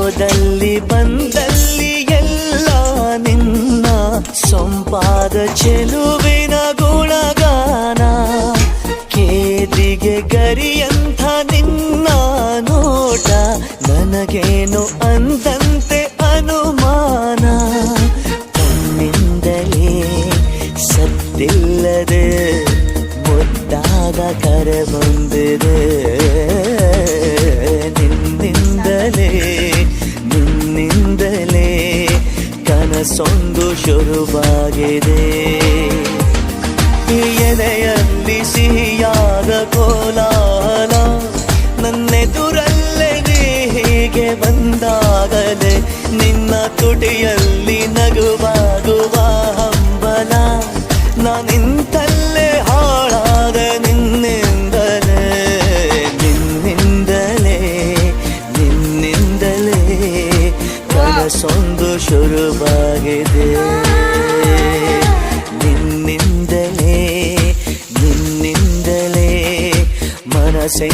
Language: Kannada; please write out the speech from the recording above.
ಹೋದಲ್ಲಿ ಬಂದಲ್ಲಿ ಎಲ್ಲ ನಿನ್ನ ಸೊಂಪಾದ ಚೆಲುವಿನ ಗುಣಗಾನ. ಕೇದಿಗೆ ಗರಿಯಂಥ ನಿನ್ನ ನೋಟ ನನಗೇನು ಅಂದಂತೆ ಅನುಮಾನ. ತನ್ನಿಂದಲೇ ಸದ್ದಿಲ್ಲದೆ ಮುದ್ದಾದ ಕರೆ ಬಂದಿದೆ. ನಿನ್ನಿಂದಲೇ ಕನಸೊಂದು ಶುರುವಾಗಿದೆ. ಎದೆಯಲ್ಲಿ ಸಿಹಿಯಾದ ಕೋಲಾಹಲ ನನ್ನೆದುರಲ್ಲೇ ನೀ ಹೀಗೆ ಬಂದಾಗಲೇ ನಿನ್ನ ತುಟಿಯಲ್ಲಿ ನಗುವಾಗುವ ಹಂಬಲ. ನಾನಿಂತಲ್ಲೇ ಹಾಳಾದ ನಿನ್ನಿಂದಲೇ ಕನಸೊಂದು ಶುರುವಾಗಿದೆ. ನಿನ್ನಿಂದಲೇ ಮನಸ್ಸೆ